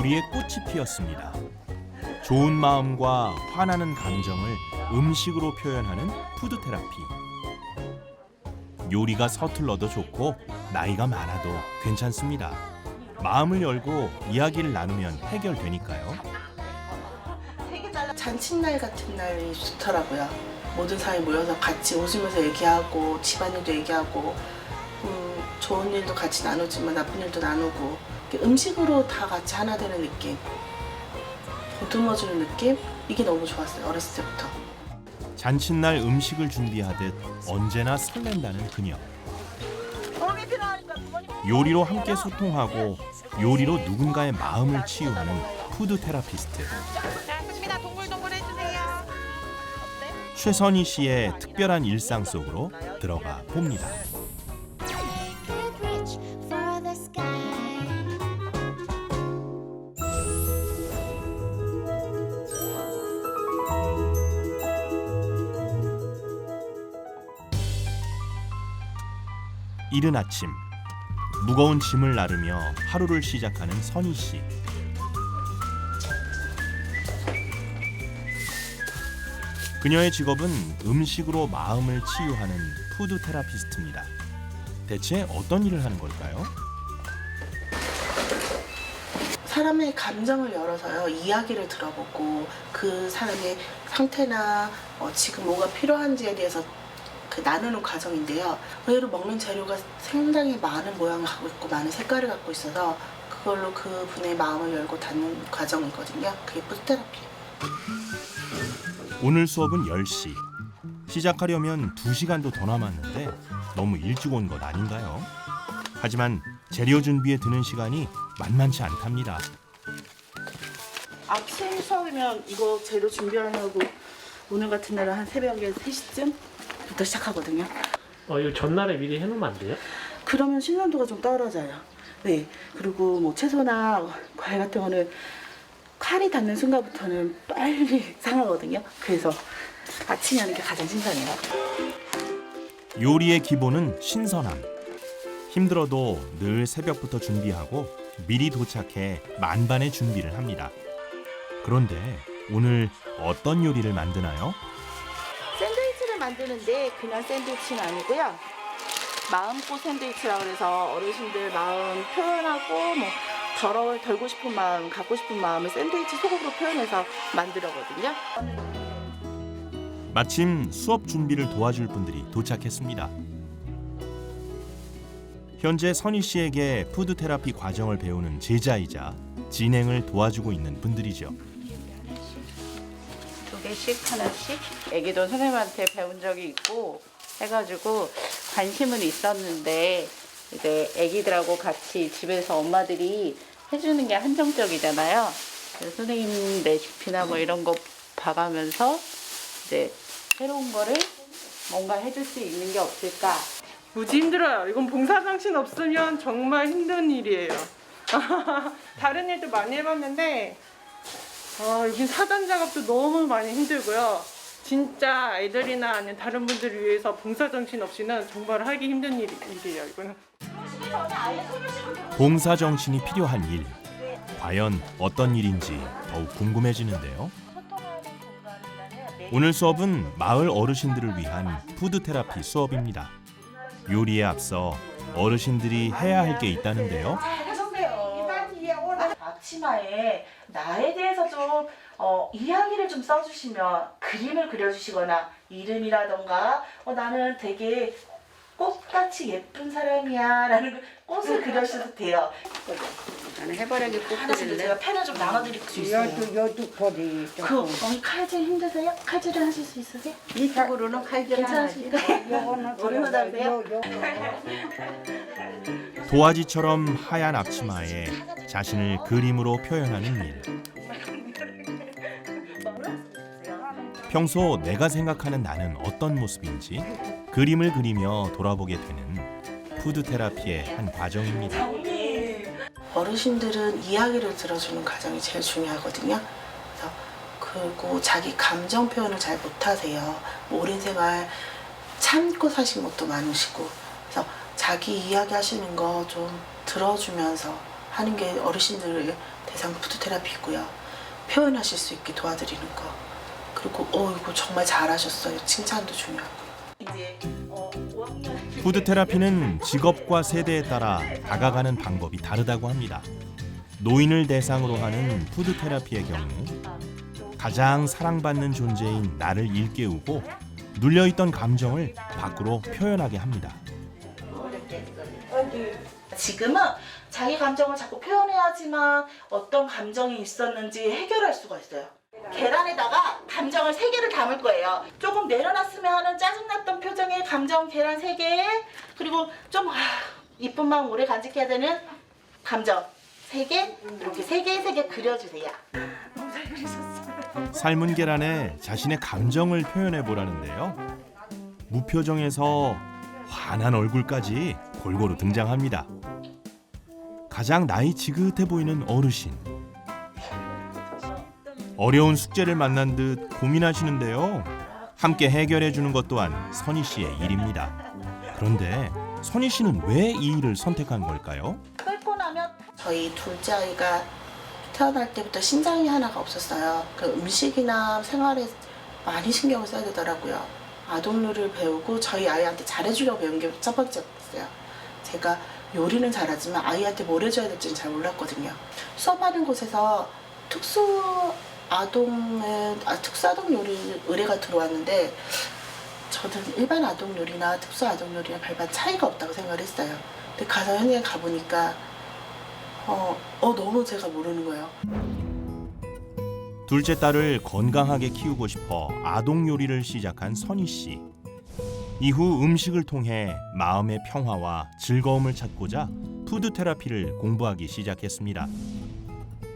요리에 꽃이 피었습니다. 좋은 마음과 화나는 감정을 음식으로 표현하는 푸드 테라피. 요리가 서툴러도 좋고 나이가 많아도 괜찮습니다. 마음을 열고 이야기를 나누면 해결되니까요. 잔칫날 같은 날이 좋더라고요. 모든 사람이 모여서 같이 웃으면서 얘기하고 집안일도 얘기하고 좋은 일도 같이 나누지만 나쁜 일도 나누고 음식으로 다 같이 하나 되는 느낌, 보듬어주는 느낌, 이게 너무 좋았어요. 어렸을 때부터. 잔칫날 음식을 준비하듯 언제나 설렌다는 그녀. 요리로 함께 소통하고 요리로 누군가의 마음을 치유하는 푸드 테라피스트. 최선희 씨의 특별한 일상 속으로 들어가 봅니다. 이른 아침, 무거운 짐을 나르며 하루를 시작하는 선희 씨. 그녀의 직업은 음식으로 마음을 치유하는 푸드 테라피스트입니다. 대체 어떤 일을 하는 걸까요? 사람의 감정을 열어서요, 이야기를 들어보고 그 사람의 상태나 지금 뭐가 필요한지에 대해서 나누는 과정인데요. 의외로 먹는 재료가 상당히 많은 모양을 갖고 있고 많은 색깔을 갖고 있어서 그걸로 그분의 마음을 열고 닫는 과정이거든요. 그게 푸드테라피예요. 오늘 수업은 10시. 시작하려면 2시간도 더 남았는데 너무 일찍 온 것 아닌가요? 하지만 재료 준비에 드는 시간이 만만치 않답니다. 아침 수업이면 이거 재료 준비하려고 오늘 같은 날은 한 새벽에 3시쯤부터 시작하거든요. 이거 전날에 미리 해놓으면 안 돼요? 그러면 신선도가 좀 떨어져요. 네. 그리고 뭐 채소나 과일 같은 거는 칼이 닿는 순간부터는 빨리 상하거든요. 그래서 아침에 하는 게 가장 신선해요. 요리의 기본은 신선함. 힘들어도 늘 새벽부터 준비하고 미리 도착해 만반의 준비를 합니다. 그런데 오늘 어떤 요리를 만드나요? 샌드위치를 만드는데 그냥 샌드위치는 아니고요. 마음꽃 샌드위치라고 해서 어르신들 마음 표현하고 뭐 덜고 싶은 마음, 갖고 싶은 마음을 샌드위치 소금으로 표현해서 만들었거든요. 마침 수업 준비를 도와줄 분들이 도착했습니다. 현재 선희 씨에게 푸드 테라피 과정을 배우는 제자이자 진행을 도와주고 있는 분들이죠. 2개씩 하나씩 애기도 선생님한테 배운 적이 있고 해가지고 관심은 있었는데 이제 애기들하고 같이 집에서 엄마들이 해주는 게 한정적이잖아요. 그래서 선생님 레시피나 뭐 이런 거 봐가면서 이제 새로운 거를 뭔가 해줄 수 있는 게 없을까. 무지 힘들어요. 이건 봉사정신 없으면 정말 힘든 일이에요. 다른 일도 많이 해봤는데 여긴 사전 작업도 너무 많이 힘들고요. 진짜 아이들이나 아니면 다른 분들을 위해서 봉사정신 없이는 정말 하기 힘든 일이에요. 이거는. 봉사 정신이 필요한 일. 과연 어떤 일인지 더욱 궁금해지는데요. 오늘 수업은 마을 어르신들을 위한 푸드 테라피 수업입니다. 요리에 앞서 어르신들이 해야 할 게 있다는데요. 앞치마에 나에 대해서 좀 이야기를 좀 써주시면 그림을 그려주시거나 이름이라던가 나는 되게 꽃같이 예쁜 사람이야 라는 꽃을 그려주셔도 돼요. 나는 해바라기 꽃 하나씩 그릴래. 제가 펜을 좀 나눠드릴 수 있어요. 여두거리 어머니 칼질 힘드세요? 칼질을 하실 수 있으세요? 이쪽으로는 칼질 하나지. 괜찮으십니까? 오랜만에 하세요? 도화지처럼 하얀 앞치마에 자신을 그림으로 표현하는 일. 평소 내가 생각하는 나는 어떤 모습인지 그림을 그리며 돌아보게 되는 푸드 테라피의 한 과정입니다. 어르신들은 이야기를 들어주는 과정이 제일 중요하거든요. 그리고 자기 감정 표현을 잘 못하세요. 오랜 생활 참고 사신 것도 많으시고, 그래서 자기 이야기 하시는 거 좀 들어주면서 하는 게 어르신들의 대상 푸드 테라피고요. 표현하실 수 있게 도와드리는 거. 그리고 이거 정말 잘하셨어요. 칭찬도 중요하고. 이제 5학년 푸드 테라피는 직업과 세대에 따라 다가가는 방법이 다르다고 합니다. 노인을 대상으로 하는 푸드 테라피의 경우 가장 사랑받는 존재인 나를 일깨우고 눌려있던 감정을 밖으로 표현하게 합니다. 지금은 자기 감정을 자꾸 표현해야지만 어떤 감정이 있었는지 해결할 수가 있어요. 계란에다가 감정을 3개를 담을 거예요. 조금 내려놨으면 하는 짜증났던 표정의 감정 계란 3개, 그리고 좀 이쁜 마음 오래 간직해야 되는 감정 3개, 이렇게 3개 그려주세요. 삶은 계란에 자신의 감정을 표현해 보라는데요. 무표정에서 환한 얼굴까지 골고루 등장합니다. 가장 나이 지긋해 보이는 어르신. 어려운 숙제를 만난 듯 고민하시는데요. 함께 해결해 주는 것 또한 선희 씨의 일입니다. 그런데 선희 씨는 왜 이 일을 선택한 걸까요? 끓고 나면 저희 둘째 아이가 태어날 때부터 신장이 하나가 없었어요. 그 음식이나 생활에 많이 신경을 써야 되더라고요. 아동요리를 배우고 저희 아이한테 잘해주려고 배운 게 첫 번째였어요. 제가 요리는 잘하지만 아이한테 뭘 해줘야 될지는 잘 몰랐거든요. 수업하는 곳에서 특수아동 요리 의뢰가 들어왔는데 저는 일반 아동 요리나 특수아동 요리랑 별반 차이가 없다고 생각을 했어요. 근데 가서 현장에 가보니까 너무 제가 모르는 거예요. 둘째 딸을 건강하게 키우고 싶어 아동 요리를 시작한 선희 씨. 이후 음식을 통해 마음의 평화와 즐거움을 찾고자 푸드 테라피를 공부하기 시작했습니다.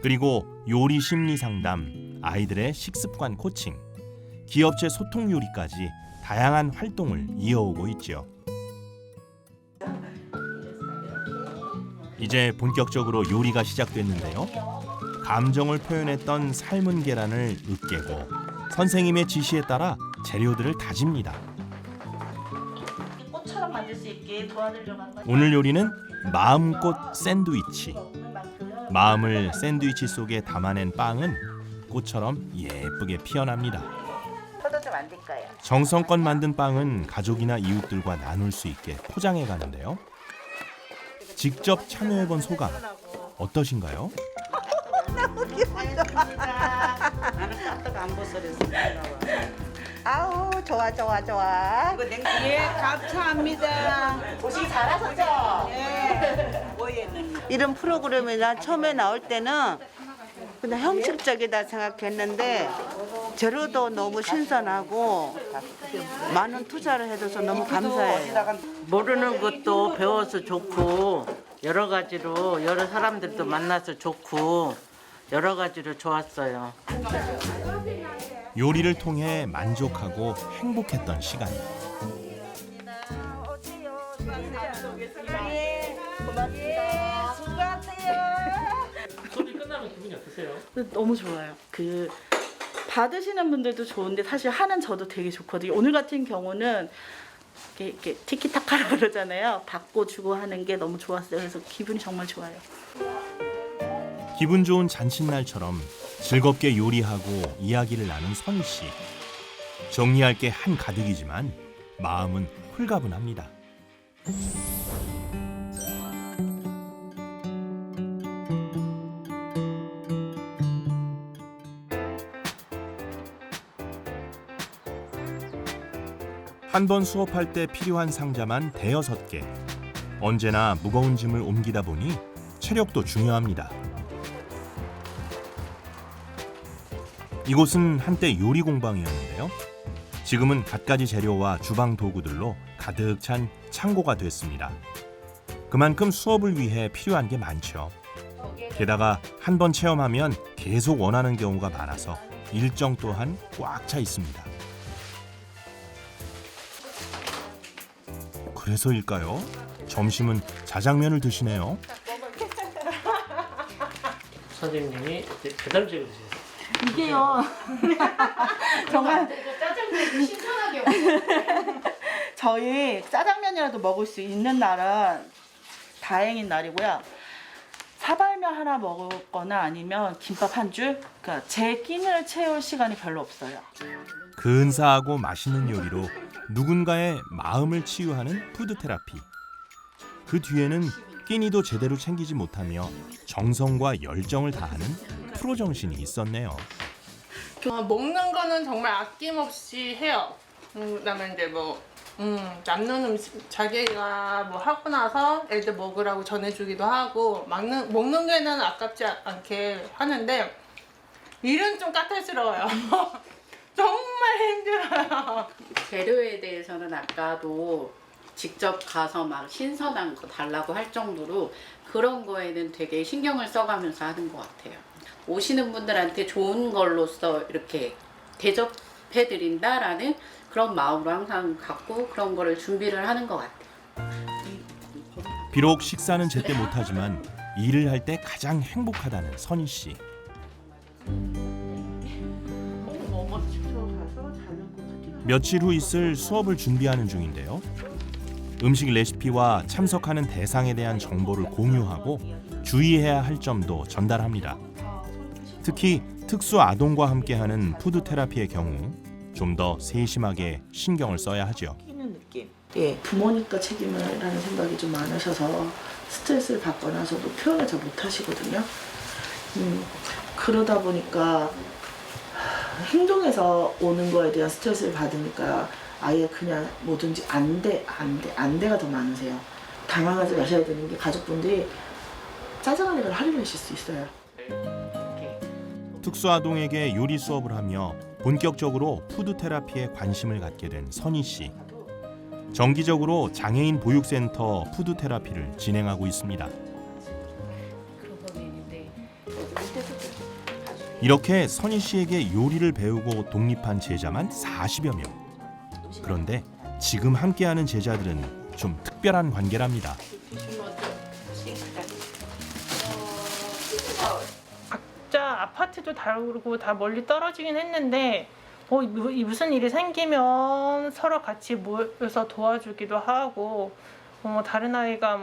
그리고 요리 심리 상담, 아이들의 식습관 코칭, 기업체 소통 요리까지 다양한 활동을 이어오고 있죠. 이제 본격적으로 요리가 시작됐는데요. 감정을 표현했던 삶은 계란을 으깨고 선생님의 지시에 따라 재료들을 다집니다. 꽃처럼 만들 수 있게 도와드리려고 한 거죠. 오늘 요리는 마음꽃 샌드위치. 마음을 샌드위치 속에 담아낸 빵은 꽃처럼 예쁘게 피어납니다. 포도 좀 만들 거예요. 정성껏 만든 빵은 가족이나 이웃들과 나눌 수 있게 포장해 가는데요. 직접 참여해본 소감 어떠신가요? 아우 좋아 좋아 좋아. 예, 감사합니다. 오시기 잘하셨죠? 이런 프로그램이나 처음에 나올 때는 그냥 형식적이다 생각했는데 재료도 너무 신선하고 많은 투자를 해줘서 너무 감사해요. 모르는 것도 배워서 좋고 여러 가지로 여러 사람들도 만나서 좋고 여러 가지로 좋았어요. 요리를 통해 만족하고 행복했던 시간. 수업이 끝나면 기분이 어떠세요? 너무 좋아요. 받으시는 분들도 좋은데 사실 하는 저도 되게 좋거든요. 오늘 같은 경우는 이렇게 티키타카라 그러잖아요. 받고 주고 하는 게 너무 좋았어요. 그래서 기분이 정말 좋아요. 기분 좋은 잔칫날처럼 즐겁게 요리하고 이야기를 나눈 선희 씨. 정리할 게 한가득이지만 마음은 홀가분합니다. 한 번 수업할 때 필요한 상자만 5개. 언제나 무거운 짐을 옮기다 보니 체력도 중요합니다. 이곳은 한때 요리 공방이었는데요. 지금은 갖가지 재료와 주방 도구들로 가득 찬 창고가 됐습니다. 그만큼 수업을 위해 필요한 게 많죠. 게다가 한 번 체험하면 계속 원하는 경우가 많아서 일정 또한 꽉 차 있습니다. 그래서일까요? 점심은 자장면을 드시네요. 선생님이 이제 배달지를 주세요. 이게요. 정말 짜장면이 신선하게 저희 짜장면이라도 먹을 수 있는 날은 다행인 날이고요. 사발 하나 먹거나 아니면 김밥 한 줄. 그러니까 제 끼니를 채울 시간이 별로 없어요. 근사하고 맛있는 요리로 누군가의 마음을 치유하는 푸드 테라피. 그 뒤에는 끼니도 제대로 챙기지 못하며 정성과 열정을 다하는 프로 정신이 있었네요. 먹는 거는 정말 아낌없이 해요. 그다음에 이제 남는 음식 자기가 뭐 하고 나서 애들 먹으라고 전해주기도 하고 먹는 게는 아깝지 않게 하는데 일은 좀 까탈스러워요. 정말 힘들어요. 재료에 대해서는 아까도 직접 가서 막 신선한 거 달라고 할 정도로 그런 거에는 되게 신경을 써가면서 하는 것 같아요. 오시는 분들한테 좋은 걸로써 이렇게 대접해드린다라는 그런 마음으로 항상 갖고 그런 거를 준비를 하는 것 같아요. 비록 식사는 제때 못하지만 일을 할 때 가장 행복하다는 선희 씨. 며칠 후 있을 수업을 준비하는 중인데요. 음식 레시피와 참석하는 대상에 대한 정보를 공유하고 주의해야 할 점도 전달합니다. 특히 특수 아동과 함께하는 푸드 테라피의 경우 좀 더 세심하게 신경을 써야 하죠. 끼는 느낌. 예, 부모니까 책임을 하는 생각이 좀 많으셔서 스트레스를 받거나서도 표현을 잘 못하시거든요. 그러다 보니까 행동에서 오는 거에 대한 스트레스를 받으니까 아예 그냥 뭐든지 안 돼가 더 많으세요. 당황하지 마셔야 되는 게 가족분들이 짜증나는 걸 화를 내실 수 있어요. 특수아동에게 요리 수업을 하며 본격적으로 푸드 테라피에 관심을 갖게 된 선희 씨. 정기적으로 장애인 보육센터 푸드 테라피를 진행하고 있습니다. 이렇게 선희 씨에게 요리를 배우고 독립한 제자만 40여 명. 그런데 지금 함께하는 제자들은 좀 특별한 관계랍니다. 각자 아파트도 다르고 다 멀리 떨어지긴 했는데 무슨 일이 생기면 서로 같이 모여서 도와주기도 하고 다른 아이가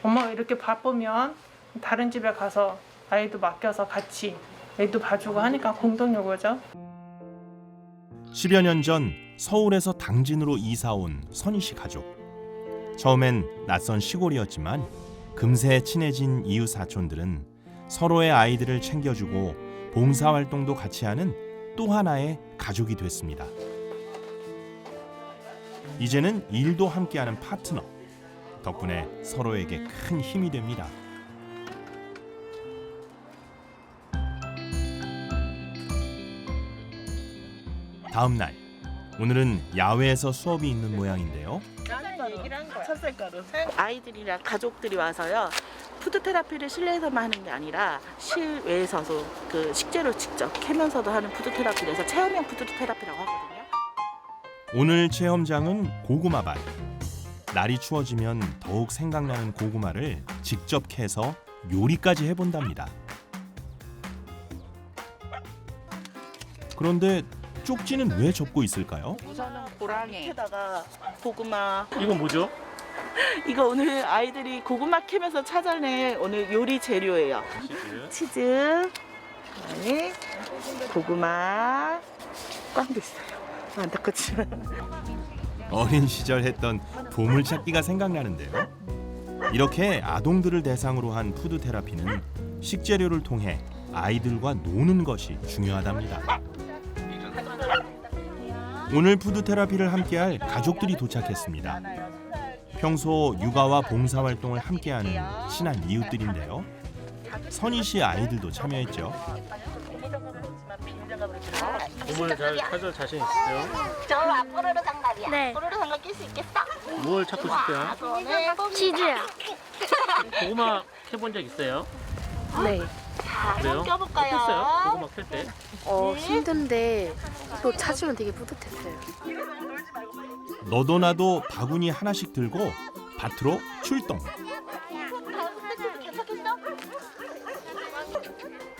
엄마가 이렇게 바쁘면 다른 집에 가서 아이도 맡겨서 같이 애도 봐주고 하니까 공동요구죠. 10여 년 전 서울에서 당진으로 이사 온 선희 씨 가족. 처음엔 낯선 시골이었지만 금세 친해진 이웃 사촌들은 서로의 아이들을 챙겨주고 봉사활동도 같이 하는 또 하나의 가족이 됐습니다. 이제는 일도 함께하는 파트너. 덕분에 서로에게 큰 힘이 됩니다. 다음 날, 오늘은 야외에서 수업이 있는 모양인데요. 찹쌀가루. 아이들이랑 가족들이 와서요. 푸드 테라피를 실내에서만 하는 게 아니라 실외에서도 그 식재료 직접 캐면서도 하는 푸드 테라피라서 체험형 푸드 테라피라고 하거든요. 오늘 체험장은 고구마밭. 날이 추워지면 더욱 생각나는 고구마를 직접 캐서 요리까지 해본답니다. 그런데 쪽지는 왜 접고 있을까요? 우선은 고랑이 밑에다가 고구마. 이건 뭐죠? 이거 오늘 아이들이 고구마 캐면서 찾아낸 오늘 요리 재료예요. 치즈, 그다음에 고구마, 꽝도 있어요. 안타깝지만. 어린 시절 했던 보물찾기가 생각나는데요. 이렇게 아동들을 대상으로 한 푸드 테라피는 식재료를 통해 아이들과 노는 것이 중요하답니다. 오늘 푸드 테라피를 함께할 가족들이 도착했습니다. 평소 육아와 봉사활동을 함께하는 친한 이웃들인데요. 선희 씨 아이들도 참여했죠. 보물 잘 찾을 자신 있으세요? 저 앞으로로 장갑이야. 네. 앞으로로 장갑 낄 수 있겠어? 뭘 찾고 싶어요? 치즈요. 고구마 캐본 적 있어요? 네. 그래요? 껴볼까요? 어땠어요? 고구마 캘 때? 힘든데 또 찾으면 되게 뿌듯했어요. 너도 나도 바구니 하나씩 들고 밭으로 출동.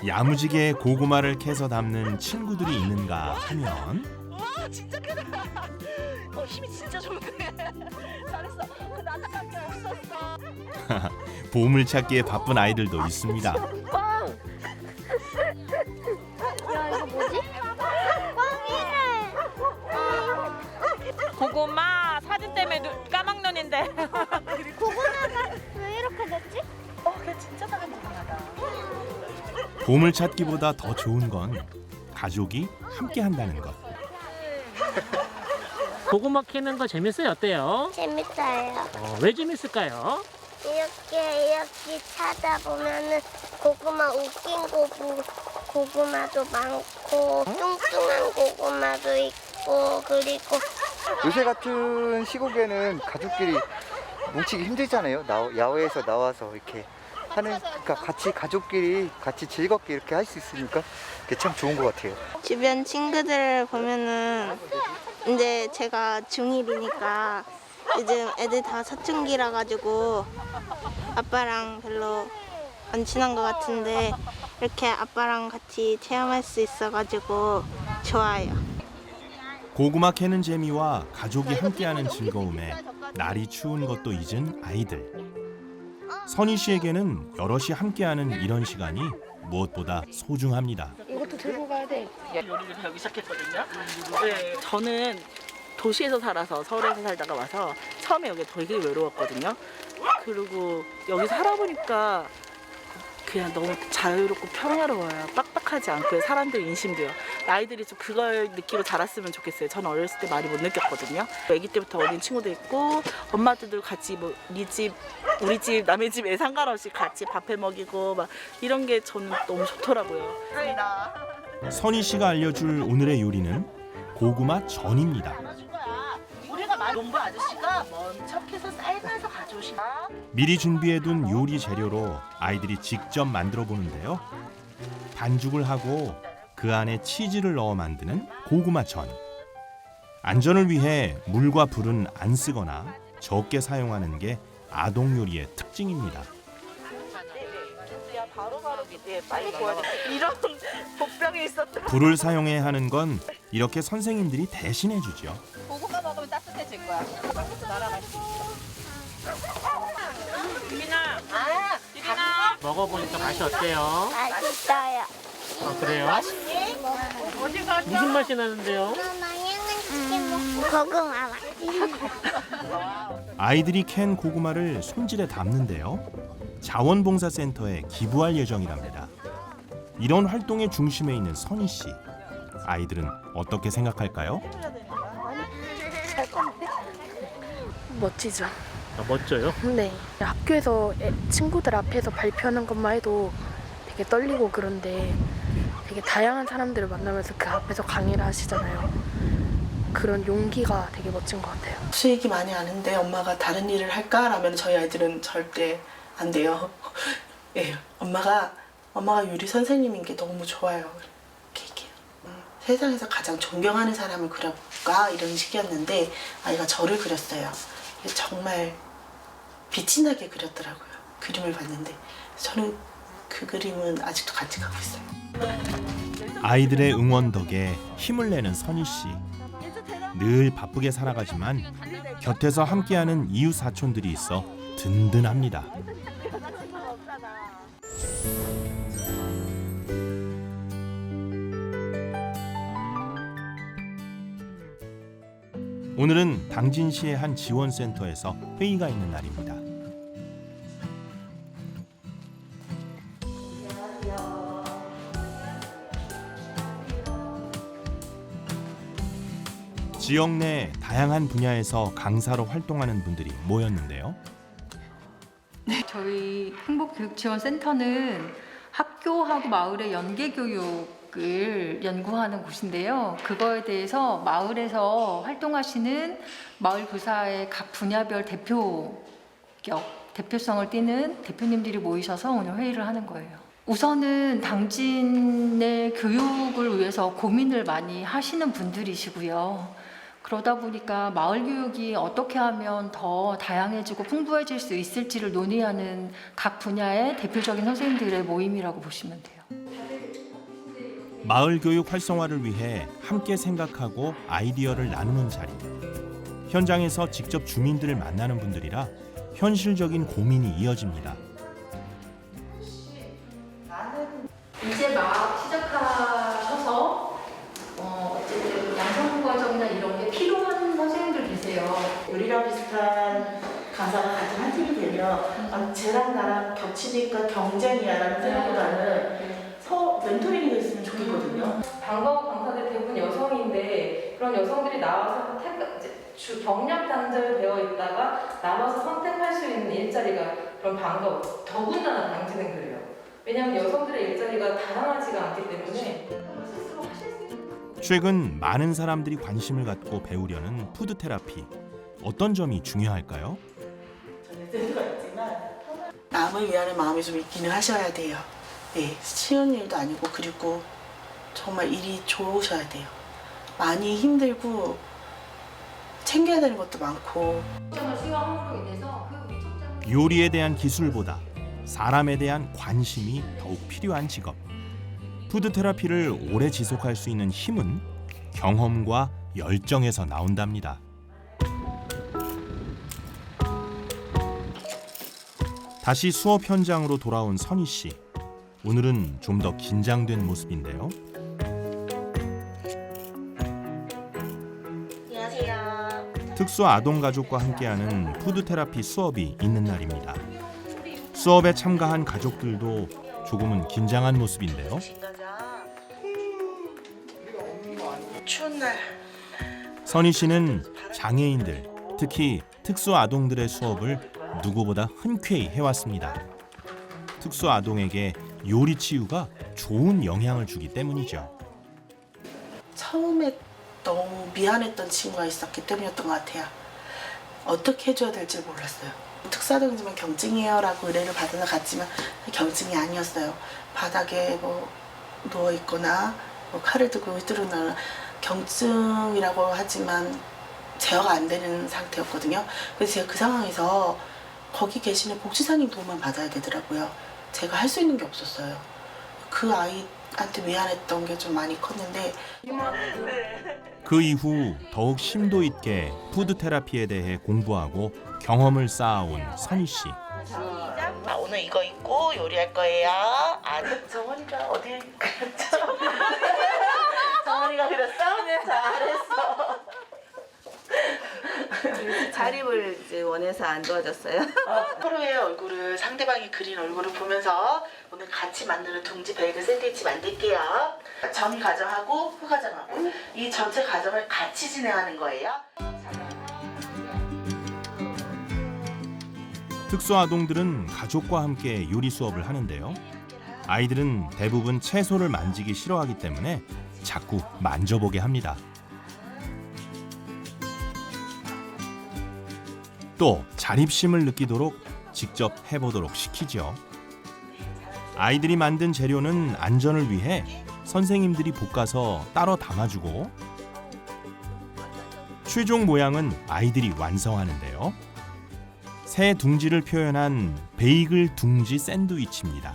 야무지게 고구마를 캐서 담는 친구들이 있는가 하면 진짜 크다. 힘이 진짜 좋네. 잘했어. 그 나타날 게 없었어. 보물 찾기에 바쁜 아이들도 있습니다. 야 이거 뭐지? 고구마 사진 때문에 까막눈인데. 고구마가 왜 이렇게 됐지? 걔 진짜 작은 고구마다. 보물 찾기보다 더 좋은 건 가족이 함께 한다는 것. 고구마 캐는 거 재밌어요? 어때요? 재밌어요. 왜 재밌을까요? 이렇게 찾아보면은 고구마 웃긴 고구마도 많고 뚱뚱한 고구마도 있고 그리고 요새 같은 시국에는 가족끼리 뭉치기 힘들잖아요. 야외에서 나와서 이렇게 하는, 그러니까 같이 가족끼리 같이 즐겁게 이렇게 할 수 있으니까 그게 참 좋은 것 같아요. 주변 친구들 보면은 이제 제가 중1이니까 요즘 애들 다 사춘기라 가지고 아빠랑 별로 안 친한 것 같은데 이렇게 아빠랑 같이 체험할 수 있어가지고 좋아요. 고구마 캐는 재미와 가족이 함께하는 즐거움에 날이 추운 것도 잊은 아이들. 선희 씨에게는 여럿이 함께하는 이런 시간이 무엇보다 소중합니다. 이것도 들고 가야 돼. 요리를 배우기 시작했거든요. 네, 저는 도시에서 살아서 서울에서 살다가 와서 처음에 여기 되게 외로웠거든요. 그리고 여기 살아보니까 그냥 너무 자유롭고 평화로워요. 빡빡하지 않고 사람들 인심도요. 아이들이 좀 그걸 느끼고 자랐으면 좋겠어요. 저는 어렸을 때 많이 못 느꼈거든요. 아기 때부터 어린 친구도 있고 엄마들도 같이 뭐 네 집, 우리 집, 남의 집에 상관없이 같이 밥해 먹이고 막 이런 게 저는 너무 좋더라고요. 선희 씨가 알려줄 오늘의 요리는 고구마 전입니다. 우리가 농부 아저씨가 먼저 캐서 삶아서 가져오신 미리 준비해둔 요리 재료로 아이들이 직접 만들어 보는데요. 반죽을 하고 그 안에 치즈를 넣어 만드는 고구마 전. 안전을 위해 물과 불은 안 쓰거나 적게 사용하는 게 아동 요리의 특징입니다. 바로바로 밑에 빨리 구워야 돼. 이런 복병이 있었다. 불을 사용해야 하는 건 이렇게 선생님들이 대신해 주죠. 고구마 먹으면 따뜻해질 거야. 날아갈 수 있어. 유민아. 유민아. 먹어보니까 맛이 어때요? 맛있어요. 그래요? 무슨 맛이 나는데요? 고구마 맛. 아이들이 캔 고구마를 손질해 담는데요. 자원봉사센터에 기부할 예정이랍니다. 이런 활동의 중심에 있는 선희 씨. 아이들은 어떻게 생각할까요? 멋지죠. 멋져요? 네. 학교에서 친구들 앞에서 발표하는 것만 해도 되게 떨리고 그런데 되게 다양한 사람들을 만나면서 그 앞에서 강의를 하시잖아요. 그런 용기가 되게 멋진 것 같아요. 수익이 많이 아는데 엄마가 다른 일을 할까? 라면 저희 아이들은 절대 안 돼요. 예, 엄마가 요리 선생님인 게 너무 좋아요. 이렇게 얘기해요. 세상에서 가장 존경하는 사람을 그려볼까? 이런 식이었는데 아이가 저를 그렸어요. 정말 빛이 나게 그렸더라고요. 그림을 봤는데 저는 그 그림은 아직도 같이 가고 있어요. 아이들의 응원 덕에 힘을 내는 선희 씨. 늘 바쁘게 살아가지만 곁에서 함께하는 이웃 사촌들이 있어 든든합니다. 오늘은 당진시의 한 지원센터에서 회의가 있는 날입니다. 지역 내 다양한 분야에서 강사로 활동하는 분들이 모였는데요. 네, 저희 행복교육지원센터는 학교하고 마을의 연계교육을 연구하는 곳인데요. 그거에 대해서 마을에서 활동하시는 마을 교사의 각 분야별 대표성을 띠는 대표님들이 모이셔서 오늘 회의를 하는 거예요. 우선은 당진의 교육을 위해서 고민을 많이 하시는 분들이시고요. 그러다 보니까 마을 교육이 어떻게 하면 더 다양해지고 풍부해질 수 있을지를 논의하는 각 분야의 대표적인 선생님들의 모임이라고 보시면 돼요. 마을 교육 활성화를 위해 함께 생각하고 아이디어를 나누는 자리. 현장에서 직접 주민들을 만나는 분들이라 현실적인 고민이 이어집니다. 아, 쟤랑 나랑 겹치니까 경쟁이야라는 생각보다는 멘토링이 됐으면 좋겠거든요. 방과후 강사들 대부분 여성인데 그런 여성들이 나와서 주 경력 단절 되어 있다가 남아서 선택할 수 있는 일자리가 그런 방과후 더군다나 당진은 그래요. 왜냐하면 여성들의 일자리가 다양하지가 않기 때문에. 최근 많은 사람들이 관심을 갖고 배우려는 푸드 테라피. 어떤 점이 중요할까요? 저는 센스가 있지만 남을 위하는 마음이 좀 있기는 하셔야 돼요. 네, 쉬운 일도 아니고 그리고 정말 일이 좋으셔야 돼요. 많이 힘들고 챙겨야 되는 것도 많고. 요리에 대한 기술보다 사람에 대한 관심이 더욱 필요한 직업. 푸드 테라피를 오래 지속할 수 있는 힘은 경험과 열정에서 나온답니다. 다시 수업 현장으로 돌아온 선희 씨. 오늘은 좀 더 긴장된 모습인데요. 안녕하세요. 특수 아동 가족과 함께하는 푸드 테라피 수업이 있는 날입니다. 수업에 참가한 가족들도 조금은 긴장한 모습인데요. 추운 날 선희 씨는 장애인들, 특히 특수 아동들의 수업을 누구보다 흔쾌히 해왔습니다. 특수 아동에게 요리 치유가 좋은 영향을 주기 때문이죠. 처음에 너무 미안했던 친구가 있었기 때문이었던 것 같아요. 어떻게 해줘야 될지 몰랐어요. 특수아동이지만 경증이에요라고 의뢰를 받아서 갔지만 경증이 아니었어요. 바닥에 뭐 누워있거나 뭐 칼을 들고 휘두르거나 경증이라고 하지만 제어가 안 되는 상태였거든요. 그래서 제가 그 상황에서 거기 계시는 복지사님 도움만 받아야 되더라고요. 제가 할 수 있는 게 없었어요. 그 아이한테 미안했던 게 좀 많이 컸는데 그 이후 더욱 심도 있게 푸드 테라피에 대해 공부하고 경험을 쌓아온 선희 씨. 아, 오늘 이거 입고 요리할 거예요. 아니, 정원이가 어디 갔죠? 정원이가 그렸어? 네, 잘했어. 자립을 이제 원해서 안 도와줬어요. 서로의 얼굴을 상대방이 그린 얼굴을 보면서 오늘 같이 만드는 둥지 베이글 샌드위치 만들게요. 전 과정하고 후 과정하고 이 전체 과정을 같이 진행하는 거예요. 특수 아동들은 가족과 함께 요리 수업을 하는데요. 아이들은 대부분 채소를 만지기 싫어하기 때문에 자꾸 만져보게 합니다. 또 자립심을 느끼도록 직접 해보도록 시키죠. 아이들이 만든 재료는 안전을 위해 선생님들이 볶아서 따로 담아주고 최종 모양은 아이들이 완성하는데요. 새 둥지를 표현한 베이글 둥지 샌드위치입니다.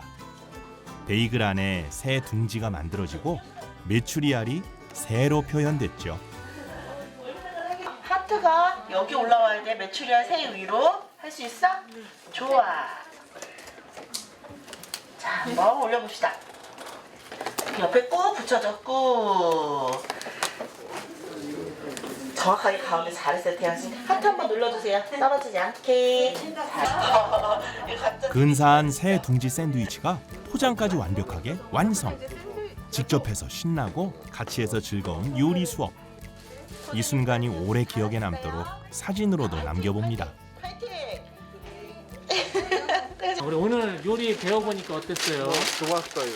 베이글 안에 새 둥지가 만들어지고 메추리알이 새로 표현됐죠. 하트가 여기 올라와야 돼. 메추리알 새 위로 할 수 있어? 좋아. 자, 한번 올려봅시다. 옆에 꼭 붙여줘. 꾹. 정확하게 가운데 잘했어요, 태양씨. 하트 한번 눌러주세요. 떨어지지 않게. 근사한 새 둥지 샌드위치가 포장까지 완벽하게 완성. 직접 해서 신나고 같이 해서 즐거운 요리 수업. 이 순간이 오래 기억에 남도록 사진으로도 남겨봅니다. 우리 오늘 요리 배워보니까 어땠어요? 좋았어요.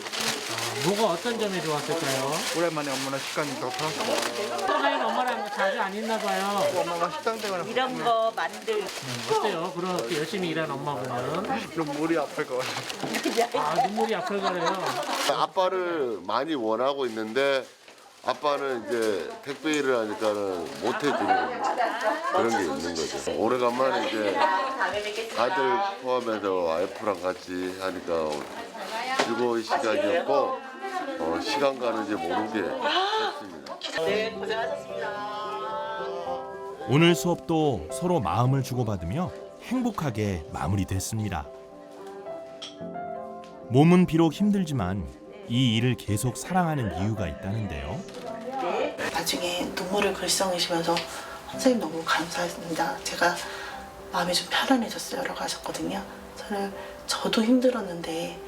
뭐가 어떤 점이 좋았을까요? 오랜만에 엄마랑 식당이 더 편하고. 사장님 엄마랑 자주 안 있나 봐요. 엄마가 식당 되거나 이런 거 만들. 어때요? 그렇게 열심히 일하는 엄마 보면 눈물이 아플 것 같아요. 아 눈물이 앞을 가려요. 아빠를 많이 원하고 있는데 아빠는 이제 택배 일을 하니까는 못 해주는 그런 게 있는 거죠. 오래간만에 이제 아들 포함해서 와이프랑 같이 하니까 즐거운 시간이었고 시간 가는지 모르게 했습니다. 네, 고생하셨습니다. 오늘 수업도 서로 마음을 주고받으며 행복하게 마무리됐습니다. 몸은 비록 힘들지만 이 일을 계속 사랑하는 이유가 있다는데요. 나중에 눈물을 글썽이시면서 선생님 너무 감사했습니다. 제가 마음이 좀 편안해졌어요 라고 하셨거든요. 저도 힘들었는데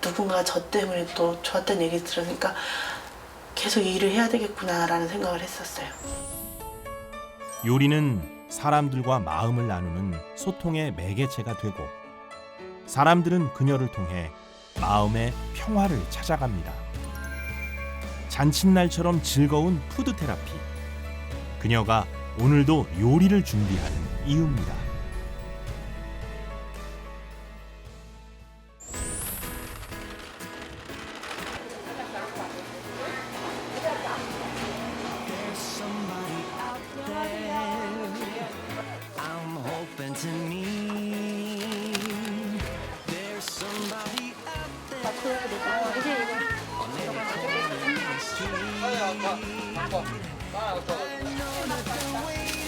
누군가 저 때문에 또 좋았다는 얘기 들으니까 계속 이 일을 해야 되겠구나라는 생각을 했었어요. 요리는 사람들과 마음을 나누는 소통의 매개체가 되고 사람들은 그녀를 통해 마음의 평화를 찾아갑니다. 잔칫날처럼 즐거운 푸드 테라피. 그녀가 오늘도 요리를 준비하는 이유입니다. 이제